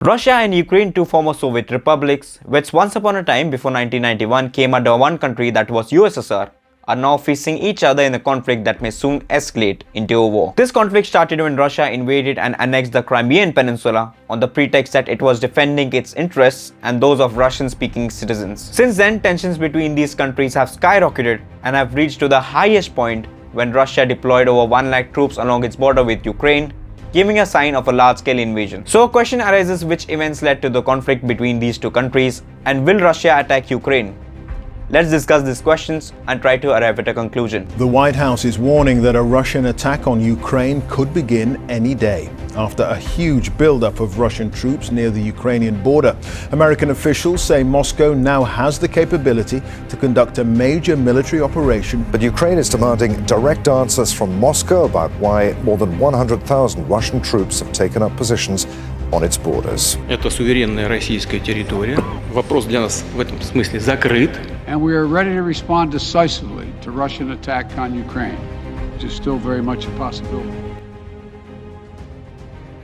Russia and Ukraine, two former Soviet republics, which once upon a time before 1991 came under one country that was USSR, are now facing each other in a conflict that may soon escalate into a war. This conflict started when Russia invaded and annexed the Crimean Peninsula on the pretext that it was defending its interests and those of Russian-speaking citizens. Since then, tensions between these countries have skyrocketed and have reached to the highest point when Russia deployed over 1 lakh troops along its border with Ukraine, giving a sign of a large-scale invasion. So a question arises, which events led to the conflict between these two countries, and will Russia attack Ukraine? Let's discuss these questions and try to arrive at a conclusion. The White House is warning that a Russian attack on Ukraine could begin any day. After a huge buildup of Russian troops near the Ukrainian border, American officials say Moscow now has the capability to conduct a major military operation. But Ukraine is demanding direct answers from Moscow about why more than 100,000 Russian troops have taken up positions on its borders. Это суверенная российская территория. Вопрос для нас в этом смысле закрыт. And we are ready to respond decisively to Russian attack on Ukraine, which is still very much a possibility.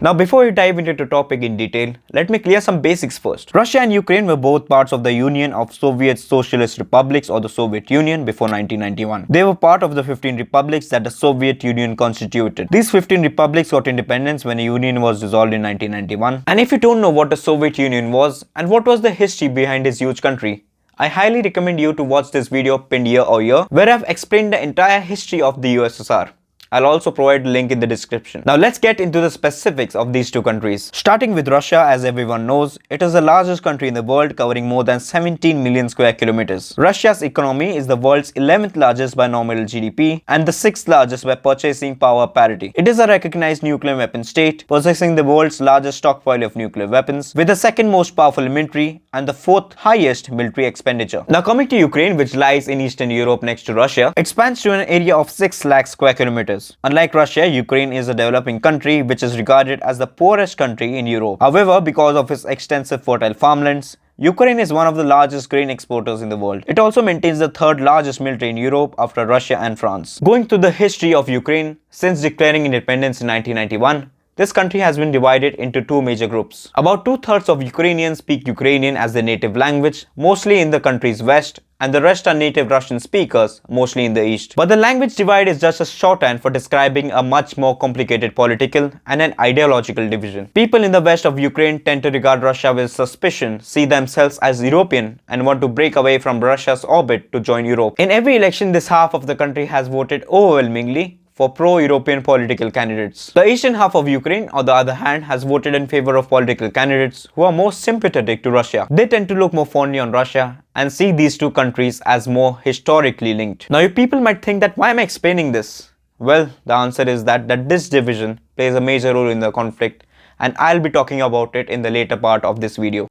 Now, before we dive into the topic in detail, let me clear some basics first. Russia and Ukraine were both parts of the Union of Soviet Socialist Republics, or the Soviet Union, before 1991. They were part of the 15 republics that the Soviet Union constituted. These 15 republics got independence when the Union was dissolved in 1991. And if you don't know what the Soviet Union was and what was the history behind this huge country, I highly recommend you to watch this video pinned here or here, where I've explained the entire history of the USSR. I'll also provide a link in the description. Now let's get into the specifics of these two countries. Starting with Russia, as everyone knows, it is the largest country in the world, covering more than 17 million square kilometers. Russia's economy is the world's 11th largest by nominal GDP and the 6th largest by purchasing power parity. It is a recognized nuclear weapon state, possessing the world's largest stockpile of nuclear weapons, with the second most powerful military and the 4th highest military expenditure. Now coming to Ukraine, which lies in Eastern Europe next to Russia, it spans to an area of 6 lakh square kilometers. Unlike Russia, Ukraine is a developing country which is regarded as the poorest country in Europe. However, because of its extensive fertile farmlands, Ukraine is one of the largest grain exporters in the world. It also maintains the 3rd largest military in Europe after Russia and France. Going through the history of Ukraine, since declaring independence in 1991, this country has been divided into two major groups. About 2/3 of Ukrainians speak Ukrainian as their native language, mostly in the country's west, and the rest are native Russian speakers, mostly in the east. But the language divide is just a shorthand for describing a much more complicated political and an ideological division. People in the west of Ukraine tend to regard Russia with suspicion, see themselves as European, and want to break away from Russia's orbit to join Europe. In every election, this half of the country has voted overwhelmingly for pro-European political candidates. The eastern half of Ukraine, on the other hand, has voted in favor of political candidates who are more sympathetic to Russia. They tend to look more fondly on Russia and see these two countries as more historically linked. Now, you people might think that why am I explaining this? Well, the answer is that this division plays a major role in the conflict, and I'll be talking about it in the later part of this video.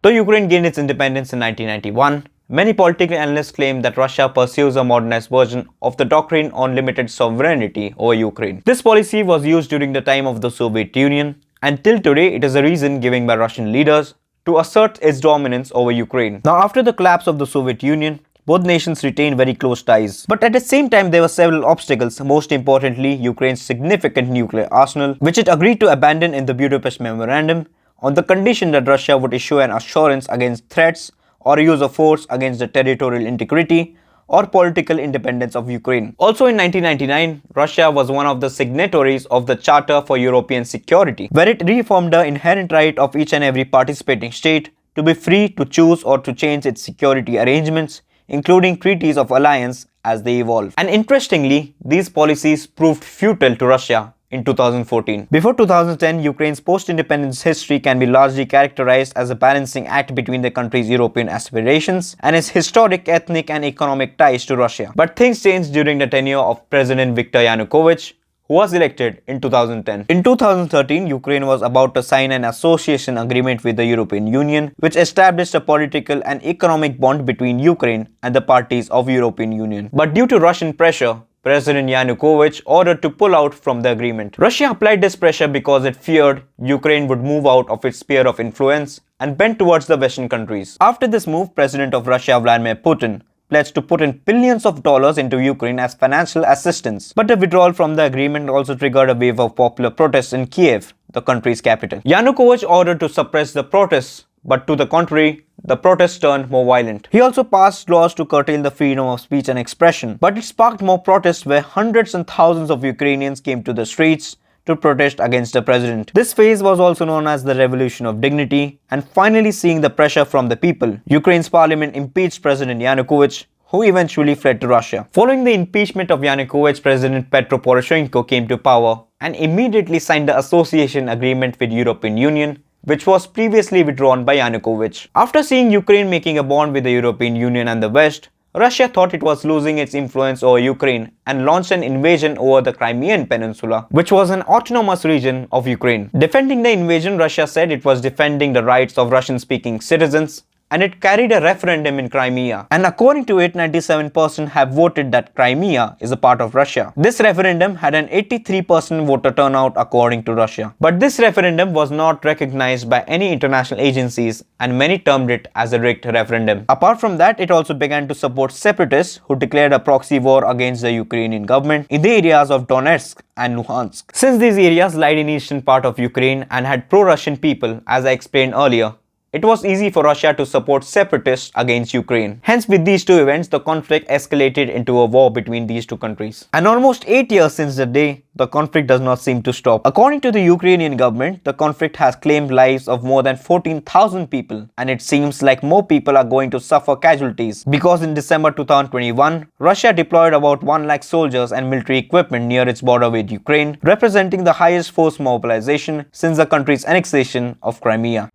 Though Ukraine gained its independence in 1991, many political analysts claim that Russia pursues a modernized version of the doctrine on limited sovereignty over Ukraine. This policy was used during the time of the Soviet Union, and till today it is a reason given by Russian leaders to assert its dominance over Ukraine. Now, after the collapse of the Soviet Union, both nations retained very close ties. But at the same time, there were several obstacles, most importantly Ukraine's significant nuclear arsenal, which it agreed to abandon in the Budapest Memorandum on the condition that Russia would issue an assurance against threats or use of force against the territorial integrity or political independence of Ukraine. Also in 1999, Russia was one of the signatories of the Charter for European Security, where it reaffirmed the inherent right of each and every participating state to be free to choose or to change its security arrangements, including treaties of alliance as they evolve. And interestingly, these policies proved futile to Russia in 2014. Before 2010, Ukraine's post-independence history can be largely characterized as a balancing act between the country's European aspirations and its historic ethnic and economic ties to Russia. But things changed during the tenure of President Viktor Yanukovych, who was elected in 2010. In 2013, Ukraine was about to sign an association agreement with the European Union, which established a political and economic bond between Ukraine and the parties of European Union. But due to Russian pressure, President Yanukovych ordered to pull out from the agreement. Russia applied this pressure because it feared Ukraine would move out of its sphere of influence and bend towards the Western countries. After this move, President of Russia Vladimir Putin pledged to put in billions of dollars into Ukraine as financial assistance. But the withdrawal from the agreement also triggered a wave of popular protests in Kiev, the country's capital. Yanukovych ordered to suppress the protests, but to the contrary, the protests turned more violent. He also passed laws to curtail the freedom of speech and expression, but it sparked more protests where hundreds and thousands of Ukrainians came to the streets to protest against the president. This phase was also known as the Revolution of Dignity, and finally seeing the pressure from the people, Ukraine's parliament impeached President Yanukovych, who eventually fled to Russia. Following the impeachment of Yanukovych, President Petro Poroshenko came to power and immediately signed the association agreement with European Union, which was previously withdrawn by Yanukovych. After seeing Ukraine making a bond with the European Union and the West, Russia thought it was losing its influence over Ukraine and launched an invasion over the Crimean Peninsula, which was an autonomous region of Ukraine. Defending the invasion, Russia said it was defending the rights of Russian-speaking citizens, and it carried a referendum in Crimea. And according to it, 97% have voted that Crimea is a part of Russia. This referendum had an 83% voter turnout according to Russia. But this referendum was not recognized by any international agencies, and many termed it as a rigged referendum. Apart from that, it also began to support separatists who declared a proxy war against the Ukrainian government in the areas of Donetsk and Luhansk. Since these areas lied in eastern part of Ukraine and had pro-Russian people, as I explained earlier, it was easy for Russia to support separatists against Ukraine. Hence, with these two events, the conflict escalated into a war between these two countries. And almost 8 years since the day, the conflict does not seem to stop. According to the Ukrainian government, the conflict has claimed lives of more than 14,000 people, and it seems like more people are going to suffer casualties, because in December 2021, Russia deployed about 1 lakh soldiers and military equipment near its border with Ukraine, representing the highest force mobilization since the country's annexation of Crimea.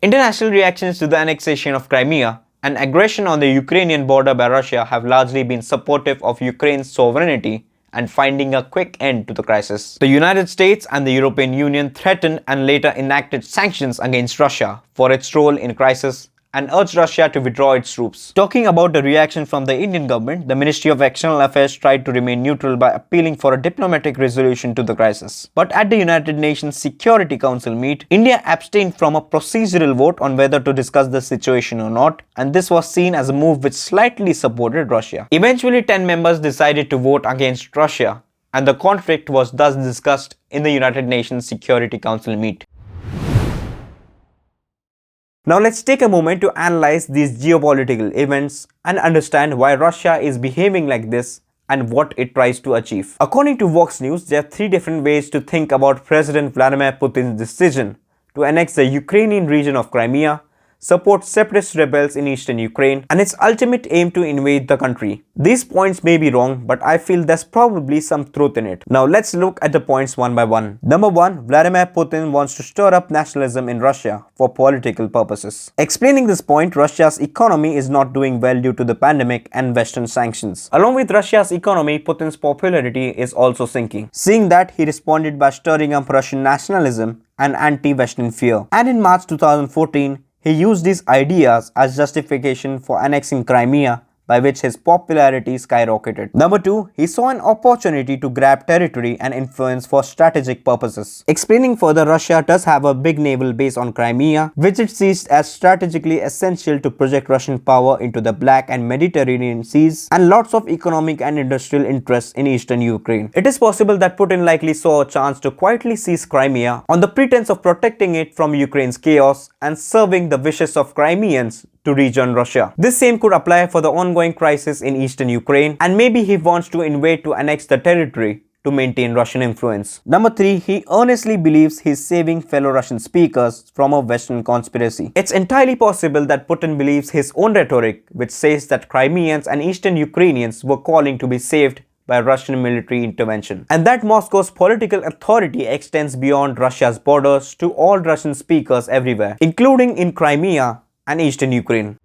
International reactions to the annexation of Crimea and aggression on the Ukrainian border by Russia have largely been supportive of Ukraine's sovereignty and finding a quick end to the crisis. The United States and the European Union threatened and later enacted sanctions against Russia for its role in crisis and urged Russia to withdraw its troops. Talking about the reaction from the Indian government, the Ministry of External Affairs tried to remain neutral by appealing for a diplomatic resolution to the crisis. But at the United Nations Security Council meet, India abstained from a procedural vote on whether to discuss the situation or not, and this was seen as a move which slightly supported Russia. Eventually, 10 members decided to vote against Russia, and the conflict was thus discussed in the United Nations Security Council meet. Now let's take a moment to analyze these geopolitical events and understand why Russia is behaving like this and what it tries to achieve. According to Vox News, there are 3 different ways to think about President Vladimir Putin's decision to annex the Ukrainian region of Crimea, support separatist rebels in eastern Ukraine, and its ultimate aim to invade the country. These points may be wrong, but I feel there's probably some truth in it. Now let's look at the points one by one. Number 1, Vladimir Putin wants to stir up nationalism in Russia for political purposes. Explaining this point, Russia's economy is not doing well due to the pandemic and Western sanctions. Along with Russia's economy, Putin's popularity is also sinking. Seeing that, he responded by stirring up Russian nationalism and anti-Western fear. And in March 2014, he used these ideas as justification for annexing Crimea, by which his popularity skyrocketed. Number 2, he saw an opportunity to grab territory and influence for strategic purposes. Explaining further, Russia does have a big naval base on Crimea, which it sees as strategically essential to project Russian power into the Black and Mediterranean seas, and lots of economic and industrial interests in eastern Ukraine. It is possible that Putin likely saw a chance to quietly seize Crimea on the pretense of protecting it from Ukraine's chaos and serving the wishes of Crimeans to rejoin Russia. This same could apply for the ongoing crisis in eastern Ukraine, and maybe he wants to invade to annex the territory to maintain Russian influence. Number 3, he earnestly believes he's saving fellow Russian speakers from a Western conspiracy. It's entirely possible that Putin believes his own rhetoric, which says that Crimeans and eastern Ukrainians were calling to be saved by Russian military intervention, and that Moscow's political authority extends beyond Russia's borders to all Russian speakers everywhere, including in Crimea and eastern Ukraine.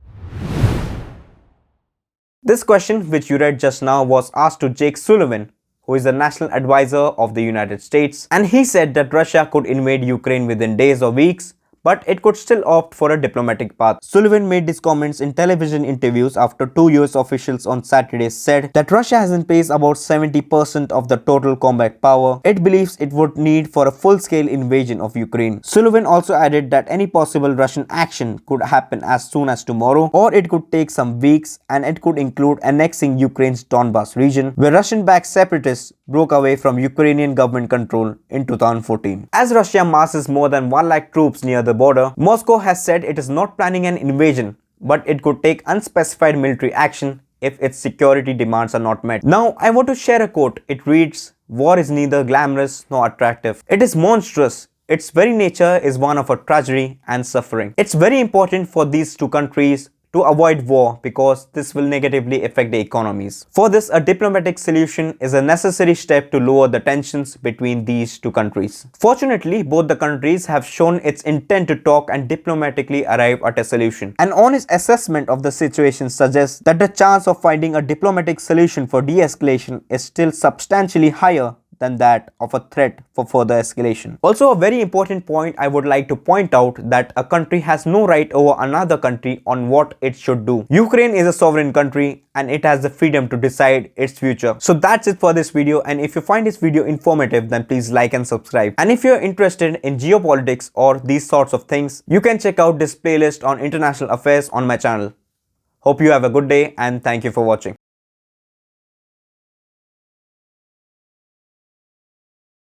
This question, which you read just now, was asked to Jake Sullivan, who is the national advisor of the United States, and he said that Russia could invade Ukraine within days or weeks, but it could still opt for a diplomatic path. Sullivan made these comments in television interviews after two US officials on Saturday said that Russia has in place about 70% of the total combat power it believes it would need for a full-scale invasion of Ukraine. Sullivan also added that any possible Russian action could happen as soon as tomorrow, or it could take some weeks, and it could include annexing Ukraine's Donbas region, where Russian-backed separatists broke away from Ukrainian government control in 2014. As Russia masses more than 1 lakh troops near the border, Moscow has said it is not planning an invasion, but it could take unspecified military action if its security demands are not met. Now, I want to share a quote. It reads, "War is neither glamorous nor attractive. It is monstrous. Its very nature is one of a tragedy and suffering." It's very important for these two countries to avoid war because this will negatively affect the economies. For this, a diplomatic solution is a necessary step to lower the tensions between these two countries. Fortunately, both the countries have shown its intent to talk and diplomatically arrive at a solution. An honest assessment of the situation suggests that the chance of finding a diplomatic solution for de-escalation is still substantially higher than that of a threat for further escalation. Also, a very important point I would like to point out that a country has no right over another country on what it should do. Ukraine is a sovereign country and it has the freedom to decide its future. So that's it for this video, and if you find this video informative, then please like and subscribe. And if you're interested in geopolitics or these sorts of things, you can check out this playlist on international affairs on my channel. Hope you have a good day and thank you for watching.